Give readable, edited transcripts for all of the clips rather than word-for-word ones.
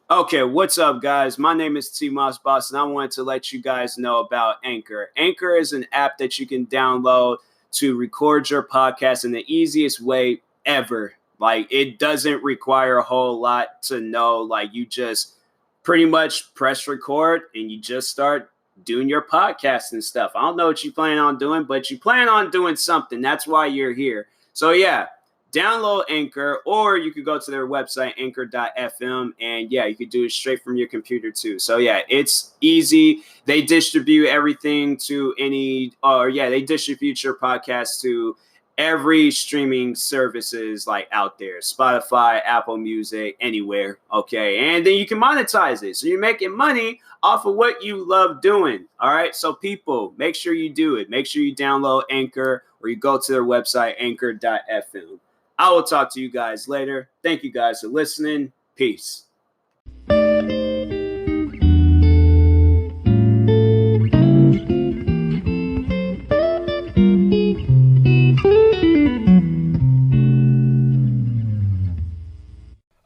Okay, what's up, guys? My name is TMossBoss, and I wanted to let you guys know about Anchor. Anchor is an app that you can download to record your podcast in the easiest way ever. Like, it doesn't require a whole lot to know. Like, you just pretty much press record and you just start doing your podcast and stuff. I don't know what you plan on doing, but you plan on doing something. That's why you're here. So, yeah, download Anchor, or you could go to their website, anchor.fm, and yeah, you could do it straight from your computer too. So yeah, it's easy. They distribute everything to they distribute your podcast to every streaming services like out there, Spotify, Apple Music, anywhere. Okay, and then you can monetize it, so you're making money off of what you love doing. All right, so people, make sure you do it. Make sure you download Anchor, or you go to their website, anchor.fm. I will talk to you guys later. Thank you guys for listening. Peace.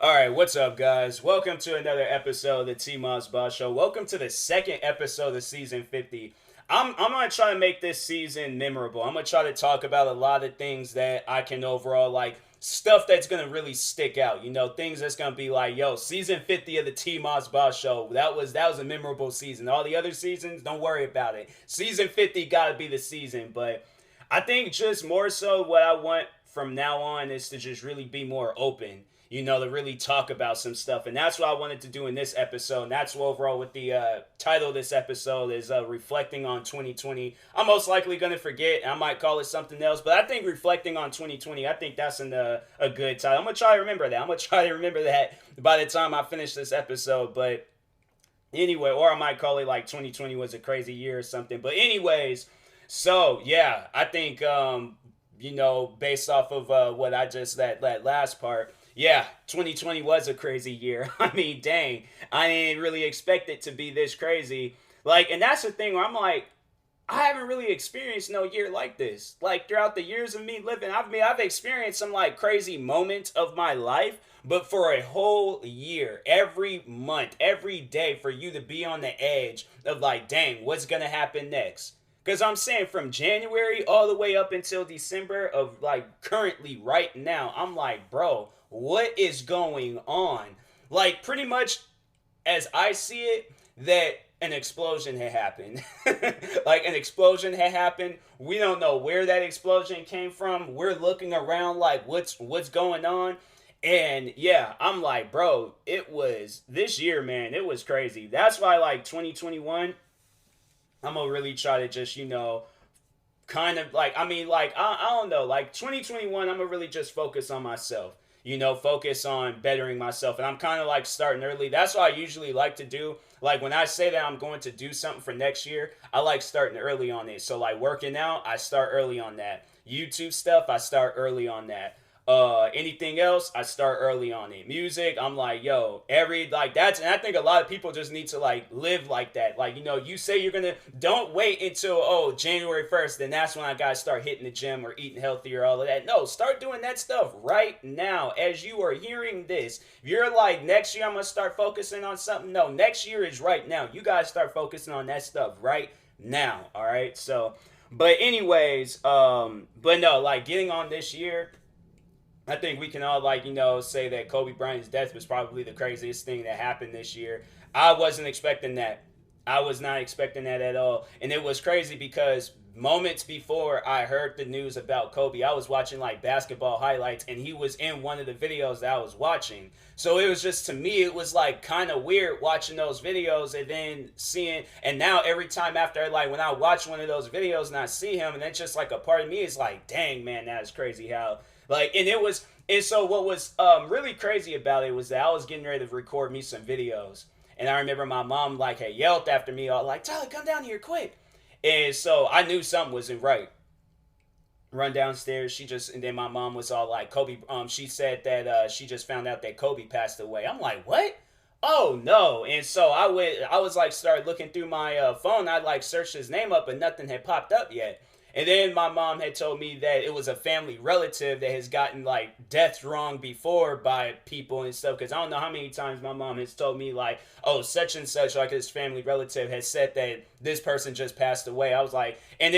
All right, what's up, guys? Welcome to another episode of the TMossBoss Show. Welcome to the second episode of season 50. I'm going to try to make this season memorable. I'm going to try to talk about a lot of things that I can overall, like, stuff that's going to really stick out. You know, things that's going to be like, yo, season 50 of the TMossBoss Show. That was a memorable season. All the other seasons, don't worry about it. Season 50 got to be the season. But I think just more so what I want from now on is to just really be more open, you know, to really talk about some stuff. And that's what I wanted to do in this episode. And that's what overall with the title of this episode is reflecting on 2020. I'm most likely going to forget. I might call it something else. But I think reflecting on 2020, I think that's a good title. I'm going to try to remember that. I'm going to try to remember that by the time I finish this episode. But anyway, or I might call it like 2020 was a crazy year or something. But anyways, so yeah, I think, you know, based off of what I just, that last part, yeah, 2020 was a crazy year. I mean, dang, I didn't really expect it to be this crazy. Like, and that's the thing where I'm like, I haven't really experienced no year like this. Like, throughout the years of me living, I've experienced some like crazy moments of my life, but for a whole year, every month, every day, for you to be on the edge of like, dang, what's gonna happen next? Because I'm saying from January all the way up until December of like currently right now, I'm like, bro, what is going on? Like, pretty much as I see it, that an explosion had happened. Like, an explosion had happened. We don't know where that explosion came from. We're looking around like, what's going on? And yeah, I'm like, bro, it was this year, man. It was crazy. That's why, like, 2021, I'm gonna really try to just, you know, kind of like, I mean, like, I don't know, like 2021, I'm gonna really just focus on myself, you know, focus on bettering myself. And I'm kind of like starting early. That's what I usually like to do. Like, when I say that I'm going to do something for next year, I like starting early on it. So like working out, I start early on that. YouTube stuff, I start early on that. Anything else, I start early on it. Music, I'm like, yo, like that's, and I think a lot of people just need to like live like that. Like, you know, you say you're gonna, don't wait until, oh, January 1st, then that's when I gotta start hitting the gym or eating healthy or all of that. No, start doing that stuff right now as you are hearing this. If you're like, next year I'm gonna start focusing on something, no, next year is right now. You guys start focusing on that stuff right now. All right. So, but anyways, but no, like getting on this year, I think we can all, like, you know, say that Kobe Bryant's death was probably the craziest thing that happened this year. I wasn't expecting that. I was not expecting that at all. And it was crazy because moments before I heard the news about Kobe, I was watching like basketball highlights and he was in one of the videos that I was watching. So it was just, to me, it was like kind of weird watching those videos and then seeing, and now every time after, like, when I watch one of those videos and I see him, and it's just like a part of me is like, dang, man, that is crazy how, like, and it was, and so what was really crazy about it was that I was getting ready to record me some videos. And I remember my mom, like, had yelled after me, all like, Tyler, come down here quick. And so I knew something wasn't right. Run downstairs, and then my mom was all like, Kobe, she said that she just found out that Kobe passed away. I'm like, what? Oh no. And so I was like, started looking through my phone. I like searched his name up, but nothing had popped up yet. And then my mom had told me that it was a family relative that has gotten like deaths wrong before by people and stuff. Because I don't know how many times my mom has told me like, oh, such and such, like his family relative has said that this person just passed away. I was like, and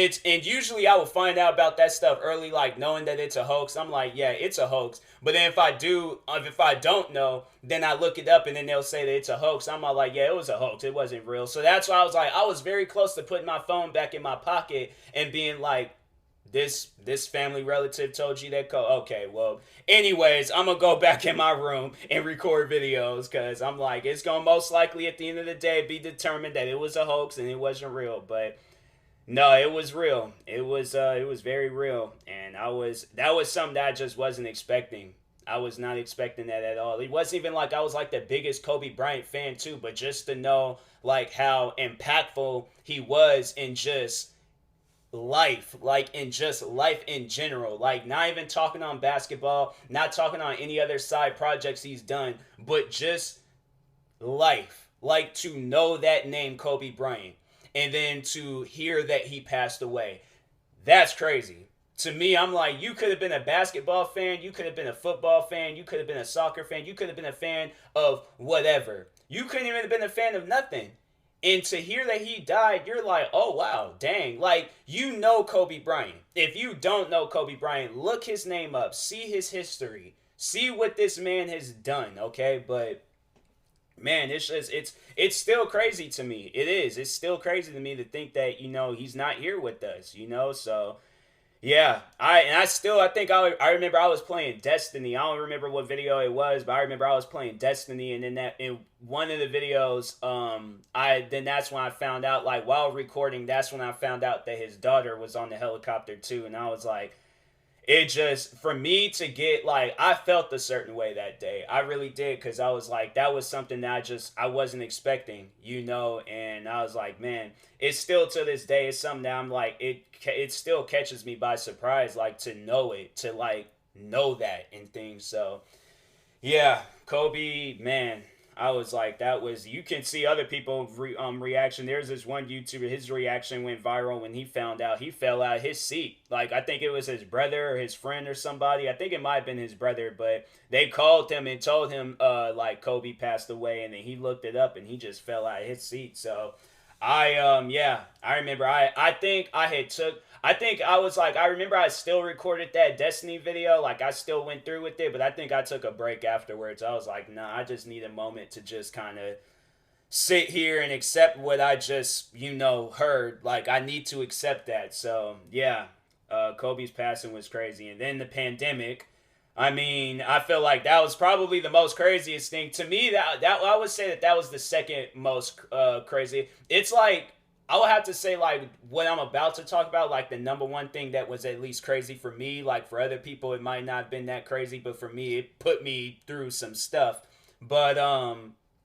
usually I will find out about that stuff early, like knowing that it's a hoax. I'm like, yeah, it's a hoax. But then if I don't know, then I look it up and then they'll say that it's a hoax. I'm all like, yeah, it was a hoax. It wasn't real. So that's why I was like, I was very close to putting my phone back in my pocket and being like, this family relative told you that code. Okay, well, anyways, I'm gonna go back in my room and record videos because I'm like, it's gonna most likely at the end of the day be determined that it was a hoax and it wasn't real. But no, it was real. It was very real, and that was something that I just wasn't expecting. I was not expecting that at all. It wasn't even like I was like the biggest Kobe Bryant fan too, but just to know like how impactful he was in just life, like in just life in general, like not even talking on basketball, not talking on any other side projects he's done, but just life, like to know that name Kobe Bryant and then to hear that he passed away. That's crazy. To me, I'm like, you could have been a basketball fan, you could have been a football fan, you could have been a soccer fan, you could have been a fan of whatever. You couldn't even have been a fan of nothing. And to hear that he died, you're like, oh wow, dang. Like, you know Kobe Bryant. If you don't know Kobe Bryant, look his name up, see his history, see what this man has done, okay? But man, it's still crazy to me. It is. It's still crazy to me to think that, he's not here with us. So yeah, I think I remember I was playing Destiny. I don't remember what video it was, but I remember I was playing Destiny, and in one of the videos, that's when I found out, like while recording, that's when I found out that his daughter was on the helicopter too, and I was like, it just, for me to get, like, I felt a certain way that day. I really did, because I was like, that was something that I wasn't expecting. And I was like, man, it's still to this day, it's something that I'm like, it still catches me by surprise, like, to know it, to, like, know that and things. So yeah, Kobe, man, I was like, that was. You can see other people reaction. There's this one YouTuber, his reaction went viral when he found out. He fell out of his seat. Like, I think it was his brother or his friend or somebody. I think it might have been his brother, but they called him and told him like Kobe passed away, and then he looked it up and he just fell out of his seat. So I remember I think I was like, I remember I still recorded that Destiny video, like I still went through with it, but I think I took a break afterwards. I was like, nah, I just need a moment to just kind of sit here and accept what I just, heard. Like, I need to accept that. So yeah, Kobe's passing was crazy. And then the pandemic, I mean, I feel like that was probably the most craziest thing to me. That I would say that was the second most crazy. It's like, I would have to say, like, what I'm about to talk about, like the number one thing that was at least crazy for me. Like, for other people it might not have been that crazy, but for me it put me through some stuff. But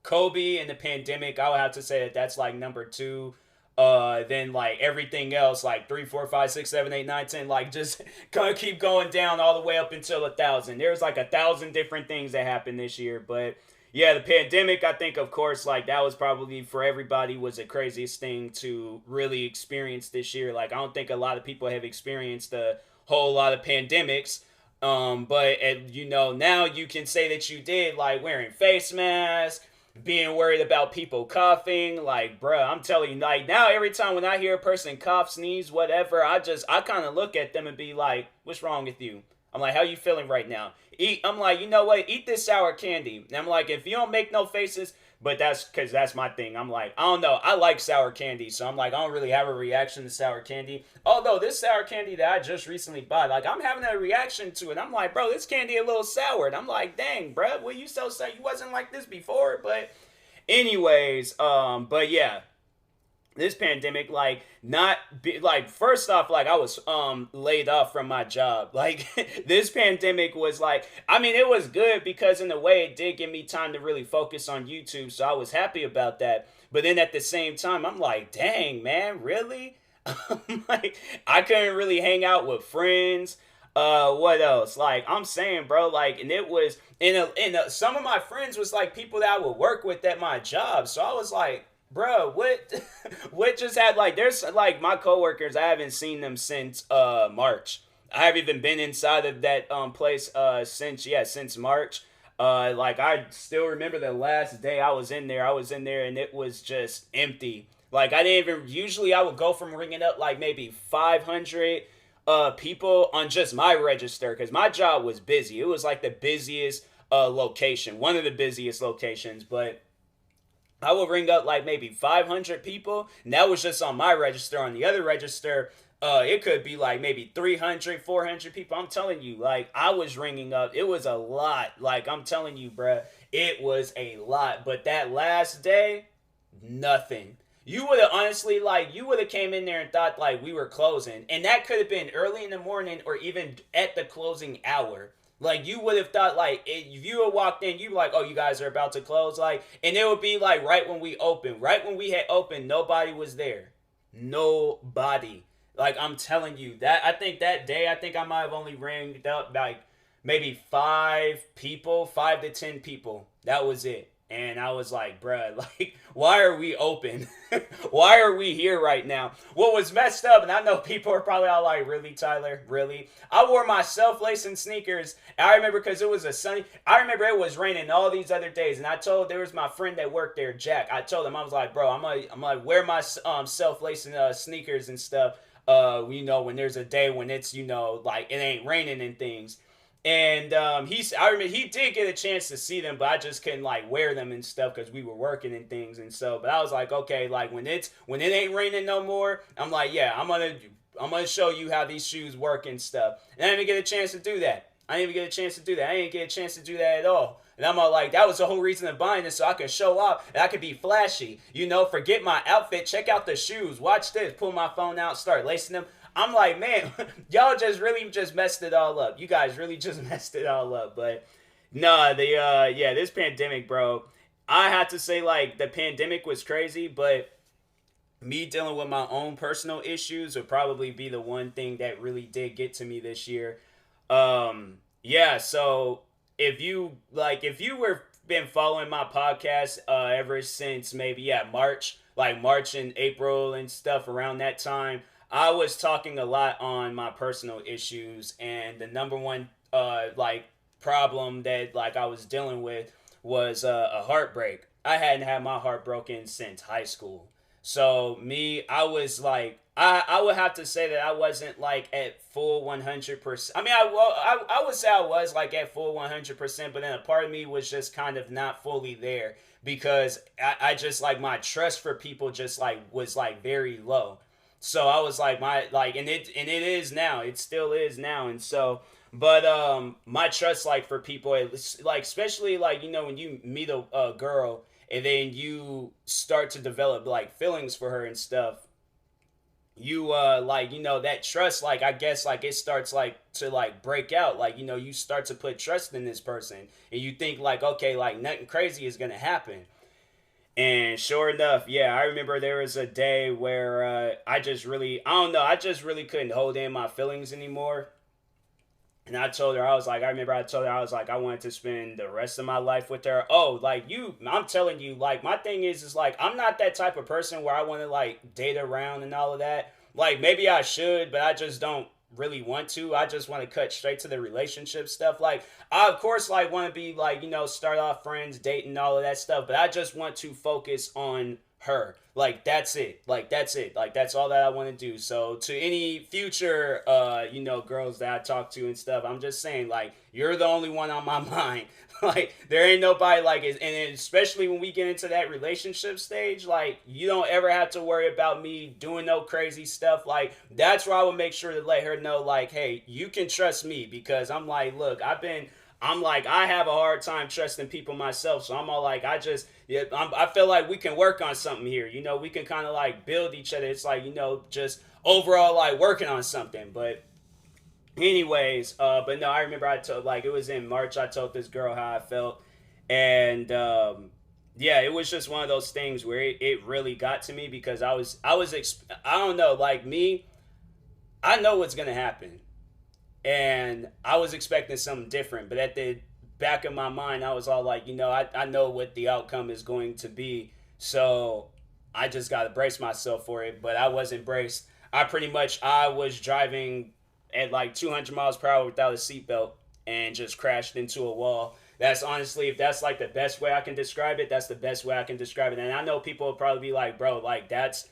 Kobe and the pandemic, I would have to say that that's like number two. Then like everything else, like 3, 4, 5, 6, 7, 8, 9, 10, like just gonna keep going down all the way up until 1,000. There's like 1,000 different things that happened this year, but yeah, the pandemic, I think, of course, like that was probably for everybody was the craziest thing to really experience this year. Like, I don't think a lot of people have experienced a whole lot of pandemics. But now you can say that you did, like wearing face masks, being worried about people coughing. Like, bruh, I'm telling you, like now every time when I hear a person cough, sneeze, whatever, I kind of look at them and be like, what's wrong with you? I'm like, how you feeling right now? I'm like, you know what? Eat this sour candy. And I'm like, if you don't make no faces, but that's because that's my thing. I'm like, I don't know. I like sour candy. So I'm like, I don't really have a reaction to sour candy. Although this sour candy that I just recently bought, like, I'm having a reaction to it. I'm like, bro, this candy a little sour. And I'm like, dang, bro, well, you so sad. You wasn't like this before. But anyways, but yeah, this pandemic, like, not be, like, first off, like, I was laid off from my job. Like, this pandemic was like, I mean, it was good because in a way it did give me time to really focus on YouTube, so I was happy about that. But then at the same time, I'm like, dang, man, really? Like, I couldn't really hang out with friends. What else? Like, I'm saying, bro, like, and it was some of my friends was like people that I would work with at my job. So I was like, bro, what what just had like there's like my coworkers, I haven't seen them since March. I haven't even been inside of that place since March. Like I still remember the last day I was in there. I was in there and it was just empty. Like I didn't even usually I would go from ringing up like maybe 500 people on just my register cuz my job was busy. It was like the busiest location, one of the busiest locations, but I would ring up like maybe 500 people, and that was just on my register. On the other register, it could be like maybe 300, 400 people. I'm telling you, like, I was ringing up. It was a lot. Like, I'm telling you, bruh, it was a lot. But that last day, nothing. You would have honestly, like, you would have came in there and thought, like, we were closing. And that could have been early in the morning or even at the closing hour. Like you would have thought, like if you had walked in, you like, oh, you guys are about to close, like, and it would be like right when we opened, right when we had opened, nobody was there, nobody. Like I'm telling you, that I think that day, I think I might have only ringed up like maybe 5 people, 5 to 10 people. That was it. And I was like, bruh, like, why are we open? Why are we here right now? What was messed up, and I know people are probably all like, really, Tyler? Really? I wore my self-lacing sneakers. I remember because it was a sunny, I remember it was raining all these other days, and I told, there was my friend that worked there, Jack. I told him, I was like, bro, I'm gonna wear my self-lacing sneakers and stuff, when there's a day when it's, like, it ain't raining and things. And I remember he did get a chance to see them, but I just couldn't like wear them and stuff because we were working and things. And so, but I was like, okay, like when it ain't raining no more, I'm like, yeah, I'm gonna show you how these shoes work and stuff. And I didn't even get a chance to do that. I didn't even get a chance to do that. I didn't get a chance to do that at all. And I'm all like, that was the whole reason of buying this, so I could show off and I could be flashy. Forget my outfit, check out the shoes. Watch this. Pull my phone out, start lacing them. I'm like, man, y'all just really just messed it all up. You guys really just messed it all up. But no, this pandemic, bro. I have to say, like, the pandemic was crazy, but me dealing with my own personal issues would probably be the one thing that really did get to me this year. Yeah, so if you were been following my podcast ever since maybe March, like March and April and stuff around that time, I was talking a lot on my personal issues, and the number one problem that like I was dealing with was a heartbreak. I hadn't had my heart broken since high school. So me, I was like, I would have to say that I wasn't like at full 100%. I mean, I would say I was like at full 100%, but then a part of me was just kind of not fully there because I just like my trust for people just like was like very low. So I was like and it is now. It still is now. And so but my trust like for people, like especially like when you meet a girl and then you start to develop like feelings for her and stuff, you that trust, like I guess like it starts like to like break out, like you start to put trust in this person and you think like, okay, like nothing crazy is gonna happen. And sure enough, yeah, I remember there was a day where I don't know, I just really couldn't hold in my feelings anymore. And I remember I told her, I was like, I wanted to spend the rest of my life with her. Oh, like I'm telling you, like, my thing is like, I'm not that type of person where I want to like date around and all of that. Like, maybe I should, but I just don't really want to. I just want to cut straight to the relationship stuff. Like, I, of course, like, want to be like, start off friends, dating, all of that stuff, but I just want to focus on her. Like that's it. Like that's it. Like that's all that I want to do. So to any future girls that I talk to and stuff, I'm just saying, like, you're the only one on my mind. Like there ain't nobody like it. And especially when we get into that relationship stage, like you don't ever have to worry about me doing no crazy stuff. Like that's where I would make sure to let her know, like, hey, you can trust me, because I'm like, look, I'm like, I have a hard time trusting people myself. So I'm all like, I feel like we can work on something here. We can kind of like build each other. It's like, just overall like working on something. But anyways, but no, I remember I told, like, it was in March, I told this girl how I felt. And, yeah, it was just one of those things where it really got to me, because I don't know, like me, I know what's going to happen. And I was expecting something different, but at the back of my mind, I was all like, I know what the outcome is going to be. So I just got to brace myself for it, but I wasn't braced. I was driving at like 200 miles per hour without a seatbelt and just crashed into a wall. That's honestly, if that's like the best way I can describe it, that's the best way I can describe it. And I know people will probably be like, bro, like that's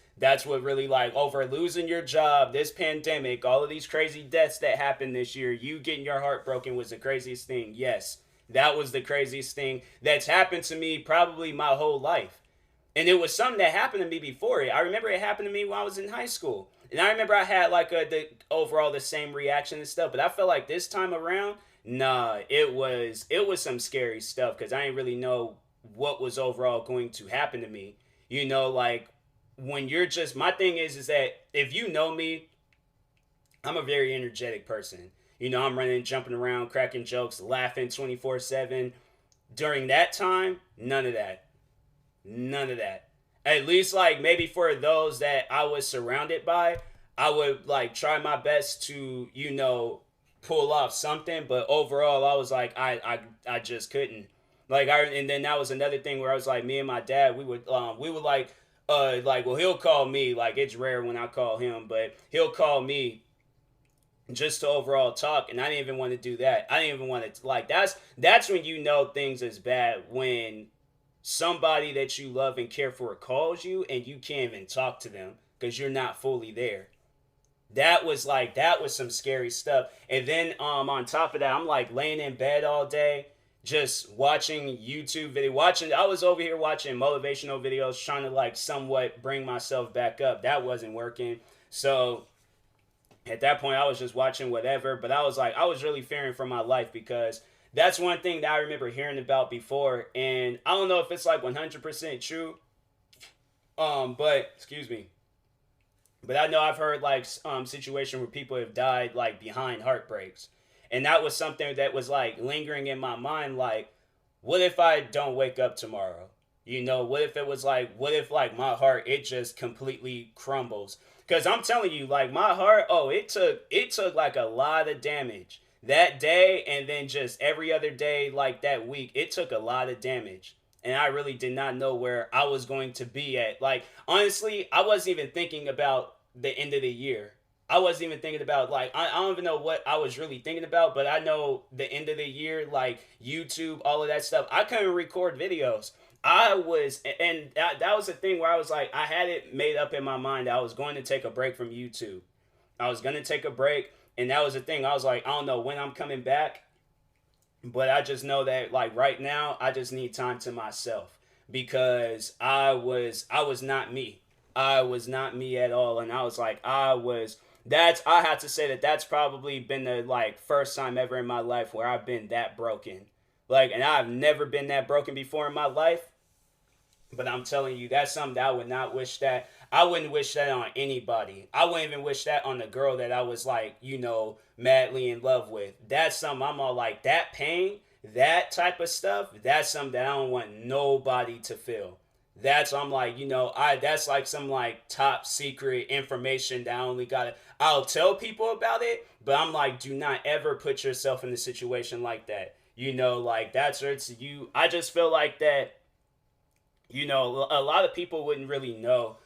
what really, like, over losing your job, this pandemic, all of these crazy deaths that happened this year, you getting your heart broken was the craziest thing. Yes, that was the craziest thing that's happened to me probably my whole life. And it was something that happened to me before it. I remember it happened to me when I was in high school. And I remember I had like the overall the same reaction and stuff. But I felt like this time around, nah, it was some scary stuff because I didn't really know what was overall going to happen to me. Like when you're just my thing is that if you know me, I'm a very energetic person. I'm running, jumping around, cracking jokes, laughing 24/7. During that time, none of that. None of that. At least, like, maybe for those that I was surrounded by, I would, like, try my best to, pull off something. But overall, I was like, I just couldn't. And then that was another thing where I was like, me and my dad, we would well, he'll call me. Like, it's rare when I call him, but he'll call me just to overall talk, and I didn't even want to do that. I didn't even want to, like, that's when you know things is bad, when somebody that you love and care for calls you and you can't even talk to them because you're not fully there. That was some scary stuff. And then on top of that, I'm like laying in bed all day just watching YouTube video. I was over here watching motivational videos trying to like somewhat bring myself back up. That wasn't working. So at that point I was just watching whatever, but I was really fearing for my life because that's one thing that I remember hearing about before, and I don't know if it's like 100% true. But excuse me, but I know I've heard like situation where people have died like behind heartbreaks, and that was something that was like lingering in my mind. Like, what if I don't wake up tomorrow? What if it was like, what if like my heart it just completely crumbles? Because I'm telling you, like my heart, oh, it took like a lot of damage that day, and then just every other day like that week. It took a lot of damage, and I really did not know where I was going to be at. Like, honestly, I wasn't even thinking about the end of the year. I wasn't even thinking about, like, I don't even know what I was really thinking about, but I know the end of the year, like YouTube, all of that stuff, I couldn't record videos. That was the thing where I was like, I had it made up in my mind that I was going to take a break from YouTube. I was going to take a break, and that was the thing. I was like, I don't know when I'm coming back, but I just know that like right now, I just need time to myself because I was not me. I was not me at all, and I was like, I have to say that that's probably been the like first time ever in my life where I've been that broken. Like, and I've never been that broken before in my life. But I'm telling you, that's something that I wouldn't wish that on anybody. I wouldn't even wish that on the girl that I was like, madly in love with. That's something I'm all like, that pain, that type of stuff, that's something that I don't want nobody to feel. I'm like, that's like some like top secret information that I only got. I'll tell people about it, but I'm like, do not ever put yourself in a situation like that. Like that's where it's you. I just feel like that, a lot of people wouldn't really know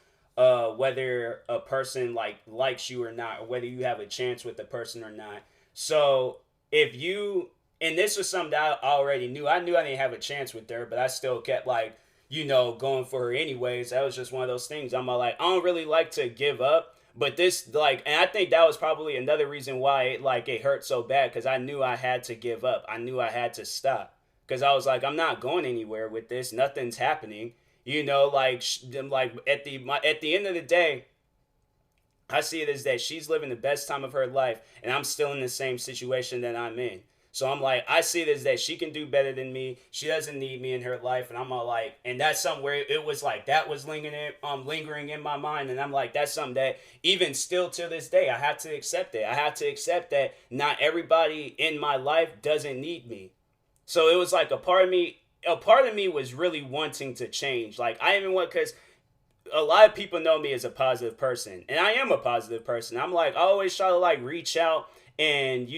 whether a person like likes you or not, or whether you have a chance with the person or not. So if you, and this was something that I already knew. I knew I didn't have a chance with her, but I still kept like, going for her anyways. That was just one of those things. I'm like, I don't really like to give up, but this like, and I think that was probably another reason why it hurt so bad, because I knew I had to give up. I knew I had to stop, because I was like, I'm not going anywhere with this. Nothing's happening. Like at the end of the day, I see it as that she's living the best time of her life, and I'm still in the same situation that I'm in. So I'm like, I see it as that she can do better than me. She doesn't need me in her life, and I'm all like, and that's somewhere it was like that was lingering in my mind, and I'm like, that's something that even still to this day I have to accept it. I have to accept that not everybody in my life doesn't need me. So it was like a part of me was really wanting to change. Like I even want, because a lot of people know me as a positive person, and I am a positive person. I'm like, I always try to like reach out and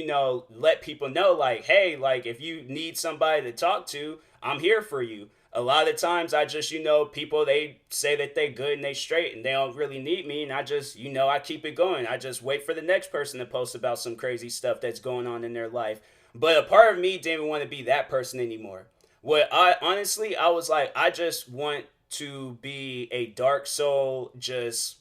let people know like, hey, like if you need somebody to talk to, I'm here for you. a lot of times I just, people, they say that they good and they straight and they don't really need me. And I just, I keep it going. I just wait for the next person to post about some crazy stuff that's going on in their life. But a part of me didn't want to be that person anymore. What I honestly, I was like, I just want to be a dark soul, just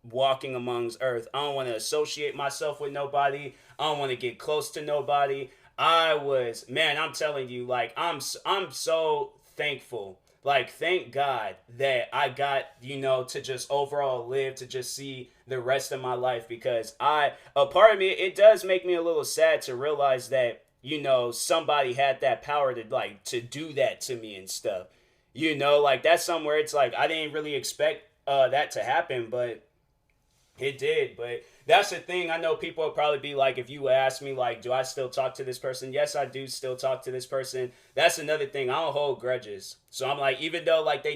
walking amongst earth. I don't want to associate myself with nobody. I don't want to get close to nobody. Man, I'm telling you, like, I'm so thankful. Like, thank God that I got, to just overall live, to just see the rest of my life, because a part of me, it does make me a little sad to realize that, somebody had that power to, like, to do that to me and stuff. Like, that's somewhere it's like, I didn't really expect that to happen, but it did. But that's the thing. I know people would probably be like, if you ask me, like, do I still talk to this person? Yes, I do still talk to this person. That's another thing. I don't hold grudges. So I'm like, even though, like, they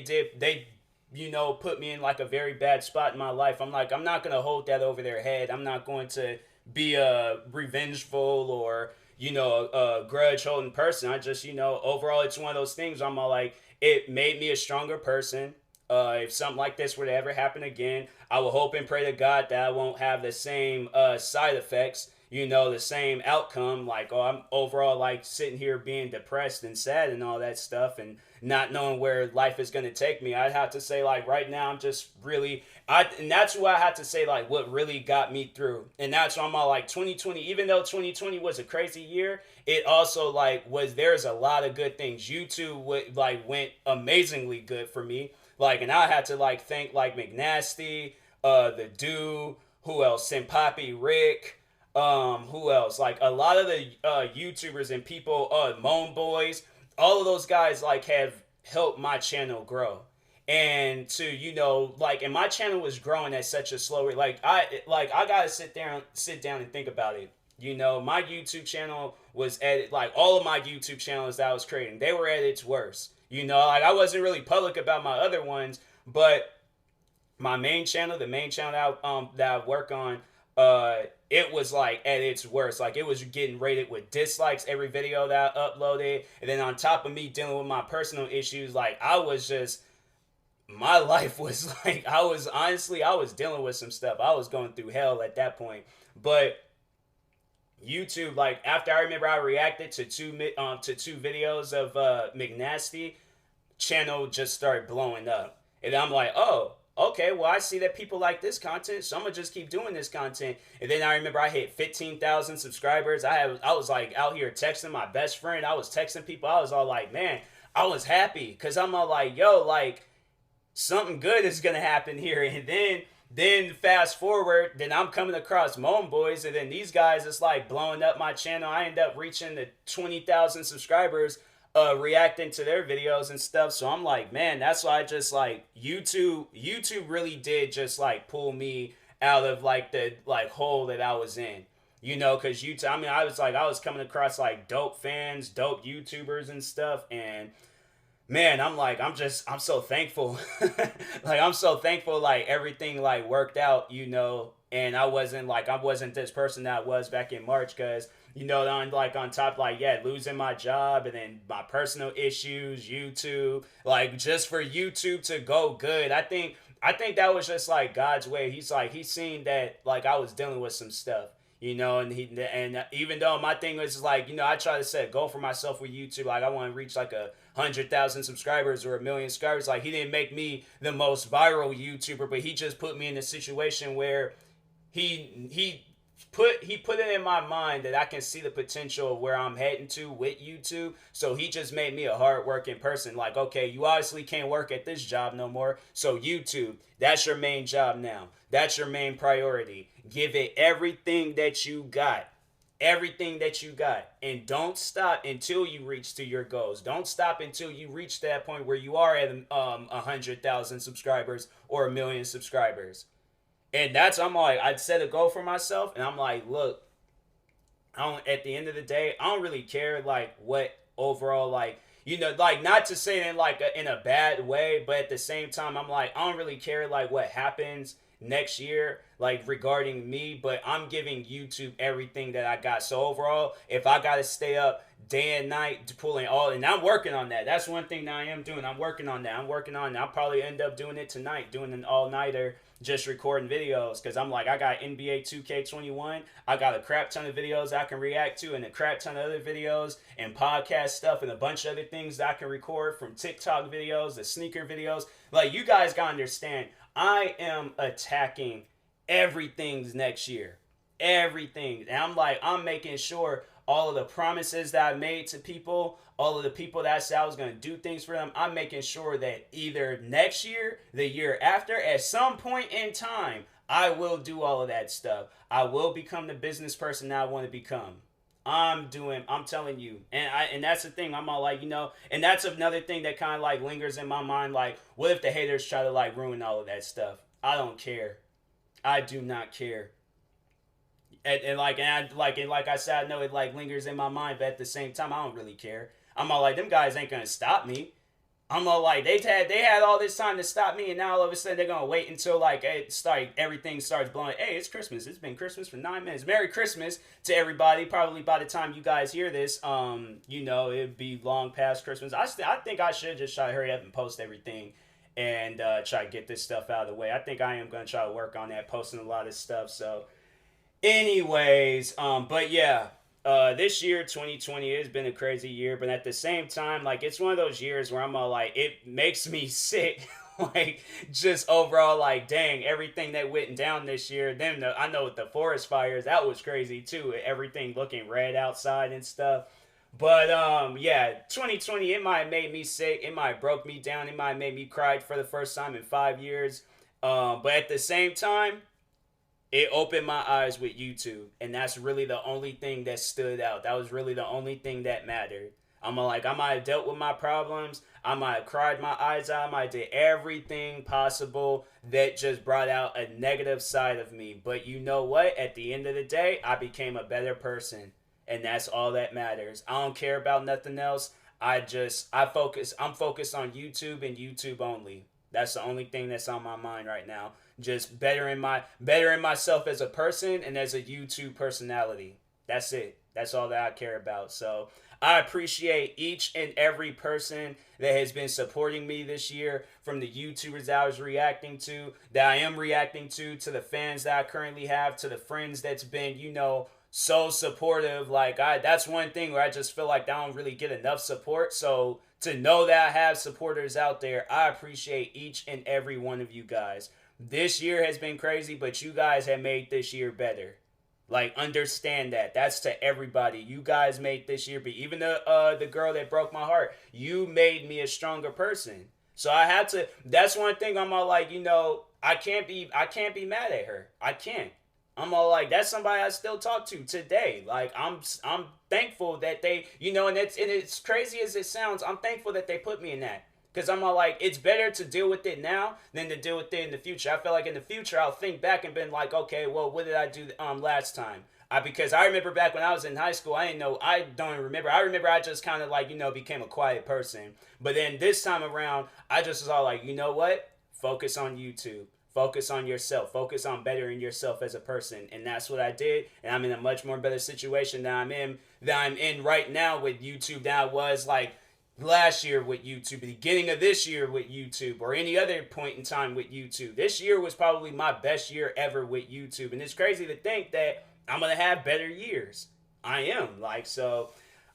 put me in, like, a very bad spot in my life, I'm like, I'm not going to hold that over their head. I'm not going to be a revengeful or, a grudge holding person. I just, overall, it's one of those things where I'm all like, it made me a stronger person. If something like this were to ever happen again, I will hope and pray to God that I won't have the same side effects, the same outcome. Like, oh, I'm overall like sitting here being depressed and sad and all that stuff and not knowing where life is going to take me. I'd have to say, like, right now, I'm just really, and that's why I have to say, like, what really got me through. And that's why I'm all like 2020, even though 2020 was a crazy year, it also like there's a lot of good things. YouTube went amazingly good for me. Like, and I had to like thank like McNasty, the Dude, who else? Senpapi Rick, who else? Like a lot of the YouTubers and people, Moan Boys, all of those guys like have helped my channel grow. And to like, and my channel was growing at such a slow rate. I gotta sit down and think about it. My YouTube channel was at like all of my YouTube channels that I was creating, they were at its worst. Like I wasn't really public about my other ones, but my main channel, the main channel that I work on, it was like at its worst. Like it was getting rated with dislikes every video that I uploaded, and then on top of me dealing with my personal issues, like my life was like I was dealing with some stuff. I was going through hell at that point, but YouTube, like after I remember I reacted to two videos of McNasty, channel just started blowing up, and I'm like, oh, okay, well I see that people like this content, so I'm gonna just keep doing this content. And then I remember I hit 15,000 subscribers. I was like out here texting my best friend. I was texting people. I was all like, man, I was happy because I'm all like, yo, like something good is gonna happen here. And then fast forward, then I'm coming across Moan Boys, and then these guys is like blowing up my channel. I end up reaching the 20,000 subscribers, reacting to their videos and stuff. So I'm like, man, that's why I just like YouTube really did just like pull me out of like the like hole that I was in. Because YouTube, I mean, I was coming across like dope fans, dope YouTubers and stuff, and man, I'm so thankful. Like, I'm so thankful, like, everything, like, worked out, and I wasn't this person that I was back in March, because, on top, like, yeah, losing my job, and then my personal issues, YouTube, like, just for YouTube to go good, I think that was just, like, God's way. He's seen that, like, I was dealing with some stuff. And even though my thing was like, I try to set a goal for myself with YouTube, like I want to reach like 100,000 subscribers or 1,000,000 subscribers. Like he didn't make me the most viral YouTuber, but he just put me in a situation where he put it in my mind that I can see the potential of where I'm heading to with YouTube. So he just made me a hardworking person. Like, okay, you obviously can't work at this job no more. So YouTube, that's your main job now. That's your main priority. Give it everything that you got. Everything that you got. And don't stop until you reach to your goals. Don't stop until you reach that point where you are at 100,000 subscribers or 1,000,000 subscribers. And I'm like, I'd set a goal for myself, and I'm like, look, at the end of the day, I don't really care, like, what overall, like, like, not to say it in, like, in a bad way, but at the same time, I'm like, I don't really care, like, what happens next year, like regarding me, but I'm giving YouTube everything that I got. So overall, if I gotta stay up day and night pulling all, and I'm working on that. That's one thing that I am doing. I'm working on that. I'm working on it. I'll probably end up doing it tonight, doing an all-nighter, just recording videos, because I'm like, I got NBA 2K21, I got a crap ton of videos I can react to, and a crap ton of other videos and podcast stuff, and a bunch of other things that I can record, from TikTok videos, the sneaker videos. Like, you guys gotta understand, I am attacking everything's next year. Everything. And I'm like, I'm making sure all of the promises that I made to people, all of the people that I said I was going to do things for them, I'm making sure that either next year, the year after, at some point in time, I will do all of that stuff. I will become the business person that I want to become. I'm telling you. And that's the thing. I'm all like, and that's another thing that kind of like lingers in my mind. Like, what if the haters try to like ruin all of that stuff? I don't care. I do not care. Like I said, I know it like lingers in my mind, but at the same time, I don't really care. I'm all like, them guys ain't gonna stop me. I'm all like, they had all this time to stop me, and now all of a sudden they're gonna wait until like everything starts blowing. Hey, it's Christmas. It's been Christmas for 9 minutes. Merry Christmas to everybody. Probably by the time you guys hear this, it'd be long past Christmas. I think I should just try to hurry up and post everything and try to get this stuff out of the way. I think I am gonna try to work on that, posting a lot of stuff. So anyways, but yeah, this year, 2020, has been a crazy year, but at the same time, like, it's one of those years where I'm all like, it makes me sick. Like, just overall, like, dang, everything that went down this year. Then I know with the forest fires, that was crazy too. Everything looking red outside and stuff. But yeah, 2020, it might have made me sick. It might have broke me down. It might have made me cry for the first time in 5 years. But at the same time, it opened my eyes with YouTube, and that's really the only thing that stood out. That was really the only thing that mattered. I might have dealt with my problems, I might have cried my eyes out, I might have did everything possible that just brought out a negative side of me. But you know what? At the end of the day, I became a better person, and that's all that matters. I don't care about nothing else. I'm focused on YouTube and YouTube only. That's the only thing that's on my mind right now. Just bettering myself as a person and as a YouTube personality. That's it. That's all that I care about. So I appreciate each and every person that has been supporting me this year, from the YouTubers that I was reacting to, that I am reacting to the fans that I currently have, to the friends that's been, so supportive. Like, that's one thing where I just feel like I don't really get enough support. So to know that I have supporters out there, I appreciate each and every one of you guys. This year has been crazy, but you guys have made this year better. Like, understand that. That's to everybody. You guys made this year, but even the girl that broke my heart, you made me a stronger person. So I had to. That's one thing I'm all like, I can't be mad at her. I can't. I'm all like, that's somebody I still talk to today. Like, I'm thankful that they, and it's crazy as it sounds, I'm thankful that they put me in that. Because I'm all like, it's better to deal with it now than to deal with it in the future. I feel like in the future, I'll think back and been like, okay, well, what did I do last time? Because I remember back when I was in high school, I don't even remember. I remember I just kind of like, became a quiet person. But then this time around, I just was all like, you know what? Focus on YouTube. Focus on yourself. Focus on bettering yourself as a person. And that's what I did. And I'm in a much more better situation than I'm in right now with YouTube than I was like last year with YouTube, beginning of this year with YouTube, or any other point in time with YouTube. This year was probably my best year ever with YouTube. And it's crazy to think that I'm going to have better years. I am. Like, so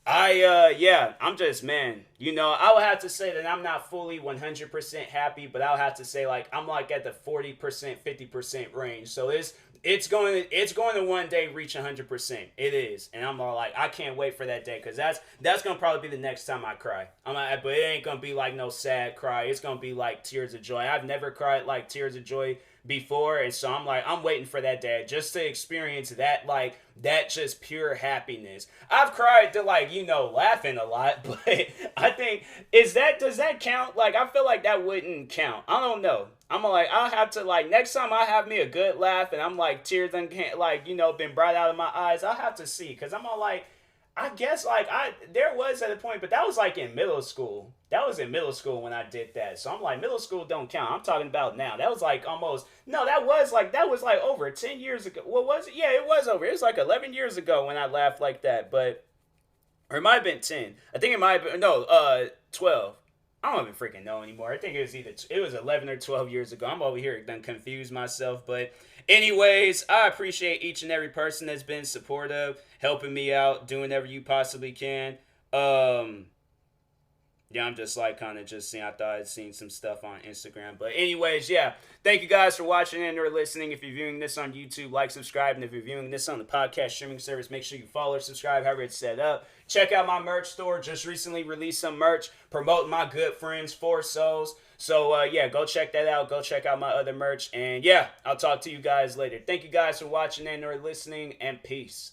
I'm just, man, I would have to say that I'm not fully 100% happy, but I'll have to say, like, I'm like at the 40%, 50% range. So it's going to one day reach 100%. It is. And I'm all like, I can't wait for that day, because that's going to probably be the next time I cry. But it ain't going to be like no sad cry. It's going to be like tears of joy. I've never cried like tears of joy before, and so I'm waiting for that day just to experience that, like, that just pure happiness. I've cried to, like, laughing a lot, but I think, does that count? Like, I feel like that wouldn't count. I don't know. I'm like, I'll have to, like, next time I have me a good laugh and I'm like, tears been brought out of my eyes, I'll have to see, because I'm all like, I guess, like, there was at a point, but that was like in middle school. That was in middle school when I did that. So I'm like, middle school don't count. I'm talking about now. That was like almost, no, that was like over 10 years ago. What was it? Yeah, it was over. It was like 11 years ago when I laughed like that. But, or it might have been 10. I think it might have been, no, 12. I don't even freaking know anymore. I think it was 11 or 12 years ago. I'm over here done confused myself. But anyways, I appreciate each and every person that's been supportive, helping me out, doing whatever you possibly can. Yeah, I'm just like kind of just seeing. I thought I'd seen some stuff on Instagram. But anyways, yeah. Thank you guys for watching and or listening. If you're viewing this on YouTube, like, subscribe. And if you're viewing this on the podcast streaming service, make sure you follow or subscribe, however it's set up. Check out my merch store. Just recently released some merch promoting my good friends, Four Souls. So, yeah, go check that out. Go check out my other merch. And, yeah, I'll talk to you guys later. Thank you guys for watching and or listening. And peace.